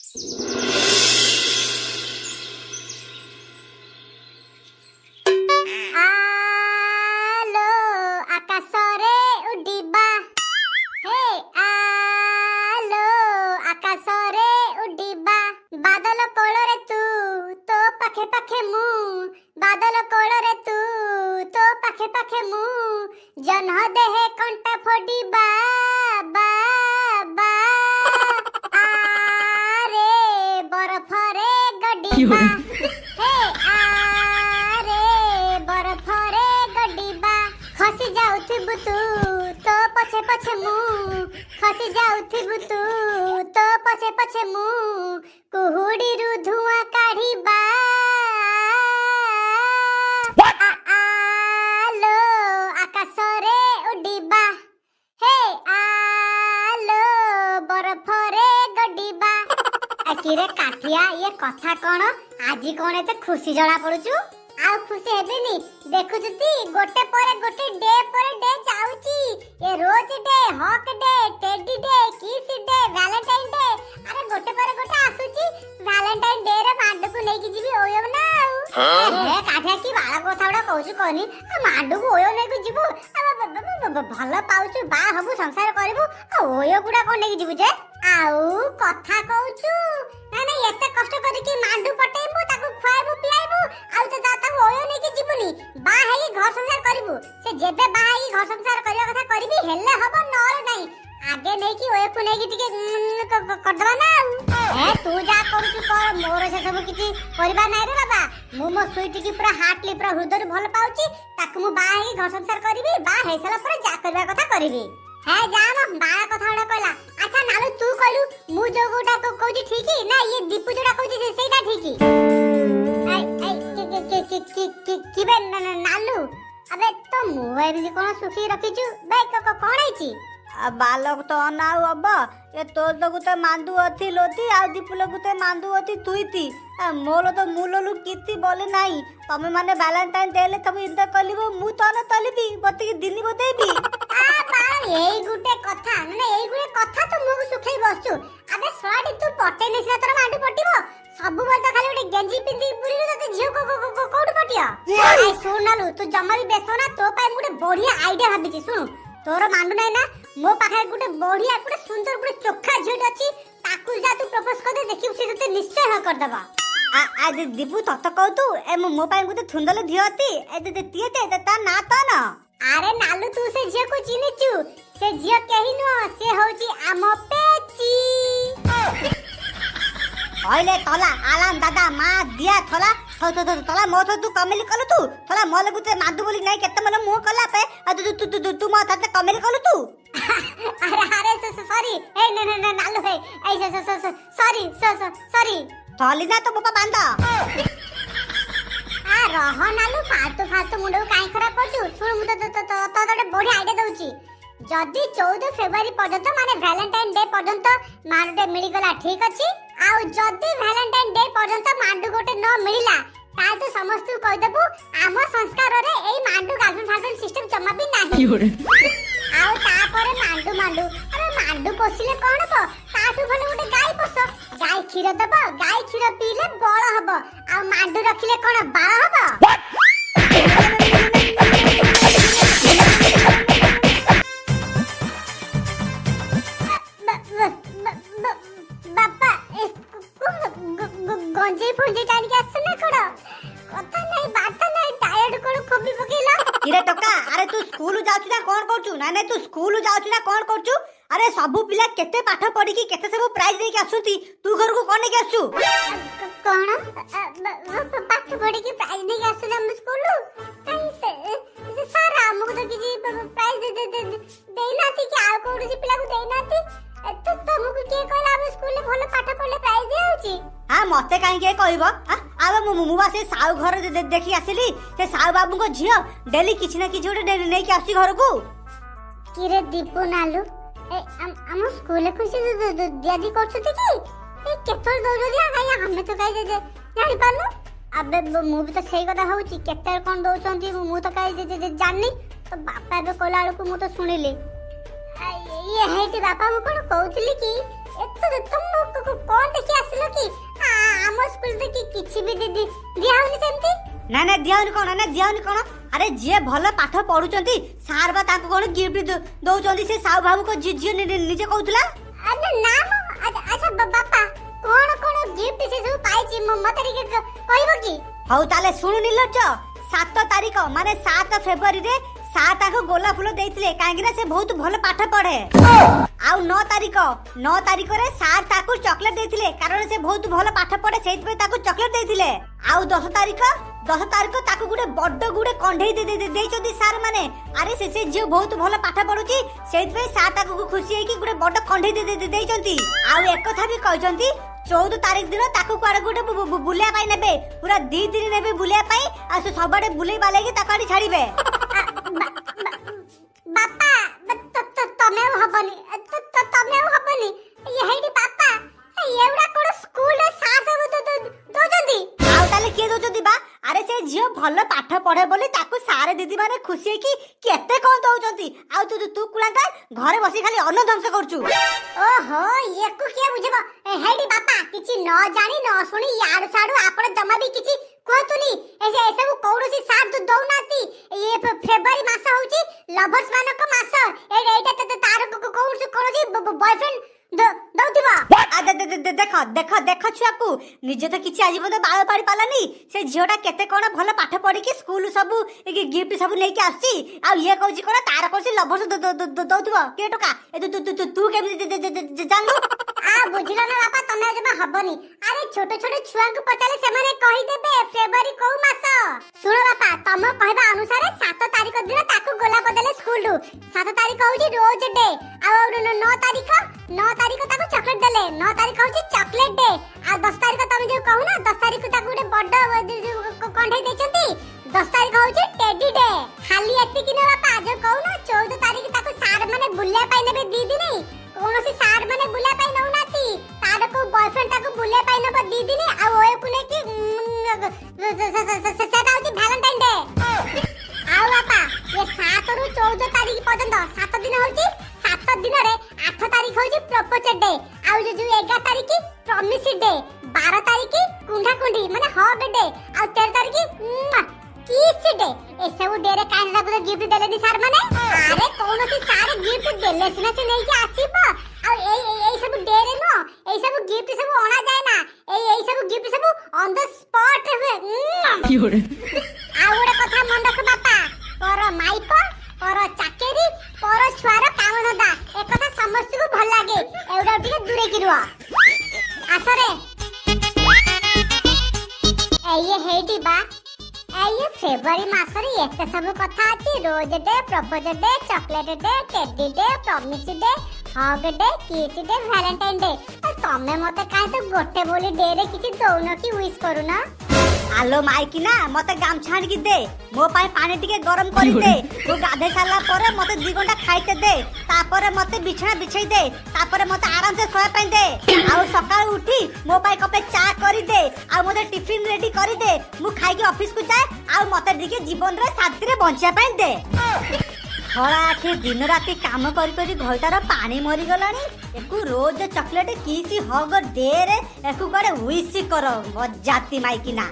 আলো আকাশরে উডিবা হে আলো আকাশরে উডিবা বাদল কোলরে তু তো পাখে পাখে মু বাদল কোলরে তু তো পাখে পাখে মু জহ্ন দেহে কଣ୍ଟା ফোডিবা বা বা আরে বরফরে গডিবা হে আরে বরফরে গডিবা খসি যাଉଥିବୁ ତୁ তো পছে পছে মু খসি যাଉଥିବୁ ତୁ তো পছে পছে মু কুহুড়িরু ধুয়া কাঢ়িবা আলো আকাশরে উডিবা হে আলো বরফরে গডিবা আকিরে কাঠিয়া ये কথা কোন আজি কোন এতে খুশি জଣା পড়ুଛୁ ଆଉ ଖୁସି ହେବିନି ଦେଖୁଛୁତି ଗୋଟେ ପରେ ଗୋଟେ ଡେ ପରେ ଡେ ଯାଉଛି ଏ rose day hug day teddy day kiss day valentine day ଆରେ ଗୋଟେ ପରେ ଗୋଟେ ଆସୁଛି ଭ୍ୟାଲେଣ୍ଟାଇନ ଡେ ରେ ମାଣ୍ଡକୁ ନେଇକି ଯିବି ଓୟୋ ନା ଆଉ ହେ କାଠିଆ କି ବାଳ କଥା ଗୁଡା କହୁଛୁ କହନି ମାଣ୍ଡକୁ ଓୟୋ ନେଇକି ଯିବୁ ଭଲ ପାଉଛୁ ବା ହବୁ ସଂସାର କରିବୁ ଆଉ ଓୟୋ ଗୁଡା କଣ ନେଇକି ଯିବୁ ଯେ ଆଉ କଥା କହୁଛୁ ନା ନା ଏତେ କଷ୍ଟ କରିକି ମାଣ୍ଡୁ ପଟେଇବୁ ତାକୁ ଖୁଆଇବୁ ପିଆଇବୁ ଆଉ ତ ତାକୁ ଓୟୋ ନେଇକି ଯିବୁନି ବା ହେଇ ଘର ସଂସାର କରିବୁ ସେ ଯେବେ ବା ହେଇ ଘର ସଂସାର କରିବା କଥା କରିବି ହେଲେ ହବ ନହେଲେ ନାହିଁ ଆଗେ ନେଇକି ଓୟୋକୁ ନେଇକି ଟିକେ କରିଦବା ନା ଆଉ ତୁ ଯାହା କରୁଛୁ କର ମୋର ସେ ସବୁ କିଛି କରିବା ନାହିଁ ରେ ବାବା ମୁଁ ମୋ ସୁଇଟିକି ପୁରା ହାର୍ଟଲି ପୁରା ହୃଦୟରୁ ଭଲ ପାଉଛି ତାକୁ ମୁଁ ବା ହେଇ ଘର ସଂସାର କରିବି ବା ହେଇସାରିଲା ପରେ ଯାହା କରିବା କଥା କରିବି ହେ ଯା ମ ବାଳ କଥା ଗୁଡା କହିଲା ଆଚ୍ଛା ନାଲୁ ତୁ କହିଲୁ ମୁଁ ଯୋଉ ଗୋଟା କହୁଛି ଠିକ ନା ଇଏ ଦୀପୁ ଯୋଉଟା କହୁଛି ସେଇଟା ଠିକ କିବେ ନାଲୁ ଆବେ ତ ମୁଁ ଏମିତି କଣ ସୁଖୀ ରଖିଛୁ ବେ କଣ ହେଇଛି बालक तो अनाउ अब ये तोर तो गुते मांदू अथी लोती आ दीपुल गुते मांदू अथी तुईती मोर तो मूललु किति बोले नाही तमे माने वैलेंटाइन देले तब इंत कलिबो मु तो न तलिबी बती दिनी बतेबी आ बा एई गुटे कथा माने एई गुटे कथा तो मुग सुखई बसछु अबे सळाडी तू पटे नेसिना तोर मांडू पटिबो सब बल तो खाली उठे गेंजी पिंदी पुरी तते झियो कोड पटिया आई सुनालु तू जम्मा भी बेसो ना तो पाई गुटे बढ़िया आईडिया भाबिची सुनु तोर मांडू नै ना मो पाखे गुटे बढ़िया गुटे सुंदर गुटे चोखा झियो अछि ताकू जा तू प्रपोज कर दे देखि से तते निश्चय ह कर दबा आ दीपू तत कहू तू ए मो पाई गुते थुंदले धियती ए दे तिए दे ता ना तो न अरे नालू तू से झियो को चिनिचू से झियो केहि न से होची आमो पेची ओइले तला आलाम दादा मा दिया थला तला मो तू कमेली कलु तू थला मोले गुते मादु बोली नाही केते मन मुह कला पे आ तू मा तते कमेली कलु तू अरे सॉरी ए न नालू हे ए सॉरी थली ना तो बाबा बांधा आ रह नालू फालतू मुंडो काई खराब करजू सुन मु तो बढ़िया आइडिया दउची जदी 14 फेब्रुआरी पर्यंत माने वैलेंटाइन डे पर्यंत मांडुटे मिली गला ठीक अछि आउ जदी वैलेंटाइन डे पर्यंत मांडु गोटे न मिलिला ताल तो समस्त कह देबू आम संस्कार रे एई मांडु गार्डन सिस्टम जम्मा भी नाही आउ तापरे मांडु अरे मांडु पोसिले कोन हो ताठू भले गोटे गाय पोस गाय क्षीर दब गाय क्षीर पीले बळ हबो आ मांडु रखिले कोन बाळ हबो बापा गंजे फंजे टानी के आछन कोड कथा नै बात नै टायर्ड कोन खोबी पकेला इरे टका अरे तू स्कूल जाउछी ना कोन करचू ना नै तू स्कूल जाउछी ना कोन करचू अरे सबु पिला केते पाठ पढी की केते सब प्राइज दे के आसुती तू घर को कोन के आसु कोन पाठ पढी की प्राइज दे के आसु हम स्कूल से सर हमको तो किसी प्राइज दे नाती कि आ कोन जी पिला को दे नाती तो तुमको के कहला हम स्कूल में भलो पाठ पढले प्राइज दे होची हां मते काई के कहबो आबे मु बा से साउ घर देखि आसिली से साउ बाबू को झियो डेली किछ ना किछ ओटे नै के आसी घर को किरे दीपू नालू ए हम स्कूल को से दियादी करछुती कि ए केतल दो जदी आया हमें तो कहि दे जानि पानु अबे मु भी तो सही कथा होउची केतल कोन दोचंती मु तो कहि दे जानि तो बापा बे कोला को मु तो सुनिली ये हेटी बापा मु कोन कहउतली कि एत तुम कोन देखि आसिलो ଦିଆ ହଉନି ସେମିତି? ନା ନା ଦିଆଉନି କଣ ଆରେ ଯିଏ ଭଲ ପାଠ ପଢୁଛନ୍ତି ସାର୍ ବା ତାଙ୍କୁ କଣ ଗିଫ୍ଟ ଦଉଛନ୍ତି ସେ ସାହୁ ବାବୁଙ୍କ ଝିଅ ନିଜେ କହୁଥିଲା। ଆରେ ନା ମ ଆଚ୍ଛା ବାପା କଣ ଗିଫ୍ଟ ସେ ସବୁ ପାଇଛି ମତେ ଟିକେ କହିବ କି? ହଉ ତାହେଲେ ଶୁଣୁ ନିର୍ଲଜ୍ଜ 7 ତାରିଖ ମାନେ 7 ଫେବୃଆରୀରେ ସାର୍ ତାଙ୍କୁ ଗୋଲାପ ଫୁଲ ଦେଇଥିଲେ କାହିଁକି ନା ସେ ବହୁତ ଭଲ ପାଠ ପଢେ। ଆଉ 9 ତାରିଖରେ ସାର୍ ତାକୁ ଚକଲେଟ ଦେଇଥିଲେ କାରଣ ସେ ବହୁତ ଭଲ ପାଠ ପଢେ ସେଇଥିପାଇଁ ତାକୁ ଚକଲେଟ ଦେଇଥିଲେ। ଆଉ 10 ତାରିଖ ତାକୁ ଗୋଟେ ବଡ ଗୁଡେ କଣ୍ଢେଇ ଦେଇଛନ୍ତି ସାର୍ ମାନେ। ଆରେ ସେ ଝିଅ ବହୁତ ଭଲ ପାଠ ପଢୁଛି ସେଇଥିପାଇଁ ସାର୍ ତାକୁ ଖୁସି ହେଇକି ଗୋଟେ ବଡ କଣ୍ଢେଇ ଦେଇଛନ୍ତି। ଆଉ ଏକଥା ବି କହିଛନ୍ତି 14 ତାରିଖ ଦିନ ତାକୁ କୁଆଡେ ଗୋଟେ ବୁଲିବା ପାଇଁ ନେବେ ପୁରା 2 ଦିନ ନେବେ ବୁଲିବା ପାଇଁ ଆଉ ସେ ସବୁଆଡେ ବୁଲେଇ ବାଲେଇକି ତାକୁ ଆଣି ଛାଡିବେ। ବାପା ତମେ ଆଉ ହବନି ହେଇଟି ବାପା ଏଉଡା କୋଡ ସ୍କୁଲରେ ସାର୍ ସବୁ ଦଉଛନ୍ତି। ଆଉ ତାହେଲେ କିଏ ଦଉଛନ୍ତି ବା? ଆରେ ସେ ଝିଅ ଭଲ ପାଠ ପଢେ ବୋଲି ତାକୁ ସାର୍ ଦିଦି ମାନେ ଖୁସି ହେଇକି କେତେ କଣ ଦଉଛନ୍ତି। ଆଉ ତୁ କୁଳାଙ୍କା ଘରେ ବସି ଖାଲି ଅନ୍ନ ଧ୍ୱଂସ କରୁଛୁ। ଓହୋ ୟାକୁ କିଏ ବୁଝିବ? ହେଇଟି ବାପା କିଛି ନ ଜାଣି ନ ଶୁଣି ୟାଡୁ ସାଡୁ ଆପଣ ଜମା ବି କିଛି କୁହନ୍ତୁନି। ଏସବୁ କୌଣସି ସାର୍ ଦଉନାହାନ୍ତି। ଏ ଫେବୃଆରୀ ମାସ ହଉଛି ଲଭର୍ସ ମାନଙ୍କ ମାସ। ଏଇଟା ତାର କୌଣସି ବୟଫ୍ରେଣ୍ଡ ଦଉଥିବ। ଦେଖ ଛୁଆକୁ ନିଜେ ତ କିଛି ଆଜି ପର୍ଯ୍ୟନ୍ତ ବାଳ ପାଡ଼ି ପାରିଲାନି। ସେ ଝିଅଟା କେତେ କଣ ଭଲ ପାଠ ପଢିକି ସ୍କୁଲ ସବୁ ଗିଫ୍ଟ ସବୁ ନେଇକି ଆସୁଛି ଆଉ ଇଏ କହୁଛି କଣ ତାର କୌଣସି ଲଭର୍ସ ଦଉଥିବ କିଏ ଟୋକା। ତୁ କେମିତି ଜାଣିଲୁ? ବୁଝିଲ ନା ବାପା ତମେ ଜମା ହବନି। ଆରେ ଛୋଟ ଛୁଆଙ୍କୁ ପଚାରିଲେ ସେମାନେ କହିଦେବେ ଫେବୃଆରୀ କୋଉ ମାସ। ଶୁଣ ବାପା ତମ କହିବା ଅନୁସାରେ 7 ତାରିଖ ଦିନ ତାକୁ ଗୋଲାପ ଦେଲେ ସ୍କୁଲରୁ। 7 ତାରିଖ ହଉଛି ରୋଜ ଡେ। ଆଉ 9 ତାରିଖ ତାକୁ ଚକଲେଟ ଦେଲେ। 9 ତାରିଖ ହଉଛି ଚକଲେଟ ଡେ। ଆଉ 10 ତାରିଖ ତମେ ଯୋଉ କହୁନା 10 ତାରିଖ ତାକୁ ଗୋଟେ ବଡ କଣ୍ଢେଇ ଦେଇଛନ୍ତି। 10 ତାରିଖ ହଉଛି ଟେଡି ଡେ। ଖାଲି ଏତିକି ନୁହଁ ବାପା ଯୋଉ କହୁନା 14 ତାରିଖ ତାକୁ ସାର୍ ମାନେ ବୁଲିବା ପାଇଁ ନେବେ 2 ଦିନ। କୌଣସି ସାର୍ ମାନେ ବୁଲିବା ପାଇଁ ନଉନାହାନ୍ତି। ତାର କୋଉ ବୟଫ୍ରେଣ୍ଡ ତାକୁ ବୁଲିବା ପାଇଁ ନବ 2 ଦିନ। ଆଉ ଓଏକୁ ନେଇକି ସେଟା ହଉଛି ଭ୍ୟାଲେଣ୍ଟାଇନ ଡେ। ଆଉ ବାପା ଏ 7 ରୁ 14 ତାରିଖ ପର୍ଯ୍ୟନ୍ତ 7 ଦିନ ହଉଛି। 7 ଦିନରେ 8 ତାରିଖ ହଉଛି ପ୍ରପୋଜ ଡେ। ଆଉ ଯୋଉ 11 ତାରିଖ ପ୍ରମିସ ଡେ। 12 ତାରିଖ କୁଣ୍ଢାକୁଣ୍ଢି ମାନେ ହଗ ଡେ। ଆଉ 13 ତାରିଖ କିସ୍ ଡେ। ଏସବୁ ଡେ ରେ କାହିଁ ସବୁ ଗିଫ୍ଟ ଦେଲେନି ସାର୍ ମାନେ? ଆରେ କୌଣସି ସାର୍ ଗିଫ୍ଟ ଦେଲେ ସିନା ସେ ନେଇକି ଆସିବ। ଆଉ ଏଇ ସବୁ ଡେ ରେ ନୁହଁ ଏଇ ସବୁ ଗିଫ୍ଟ ସବୁ ଅଣା ଯାଏ ନା। ଏଇ ସବୁ ଗିଫ୍ଟ ସବୁ ଅନ୍ ଦ ସ୍ପଟ୍ ରେ ହୁଏ। ଆଉ ଗୋଟେ କଥା ମନେ ରଖ ବାପା କର ମାଇପ କର ଚାକେରି କର ଛୁଆର କାମ ଧନ୍ଦା ଏକଥା ସମସ୍ତଙ୍କୁ ଭଲ ଲାଗେ। ଏଉଡା ଟିକେ ଦୂରେଇକି ରୁହ। ଆସରେ ଏଇ ହେଇଟି ବା ଏଇ ଫେବୃଆରୀ ମାସରେ ଏତେ ସବୁ କଥା ଅଛି। Rose day propose day chocolate day teddy day promise day hug day kiss day valentine day. ତମେ ମତେ କାହିଁ ତ ଗୋଟେ ବୋଲି ଡେ ରେ କିଛି ଦଉନ କି ୱିଶ କରୁନ? ଆଲୋ ମାଇକି ନା ମତେ ଗାମଛା ଆଣିକି ଦେ ମୋ ପାଇଁ ପାଣି ଟିକେ ଗରମ କରି ଦେ। ମୁଁ ଗାଧେଇ ସାରିଲା ପରେ ମତେ 2 ଘଣ୍ଟା ଖାଇତେ ଦେ। ତାପରେ ମତେ ବିଛଣା ବିଛେଇ ଦେ। ତାପରେ ମତେ ଆରାମସେ ଶୋଇବା ପାଇଁ ଦେ। ଆଉ ସକାଳୁ ଉଠି ମୋ ପାଇଁ କପେ ଚା କରି ଦେ। ଆଉ ମତେ ଟିଫିନ ରେଡି କରି ଦେ। ମୁଁ ଖାଇକି ଅଫିସ କୁ ଯାଏ ଆଉ ମତେ ଟିକେ ଜୀବନରେ ଶାନ୍ତିରେ ବଞ୍ଚିବା ପାଇଁ ଦେ। ଖଳା ଆଖି ଦିନ ରାତି କାମ କରି କରି ଘଇଟାର ପାଣି ମରିଗଲାଣି। ଏକୁ ରୋଜ ଚକଲେଟ କିସି ହଗ ଡେ ରେ ଏକୁ କୁଆଡେ ୱିଶ କର ମଜାତି ମାଇକିନା।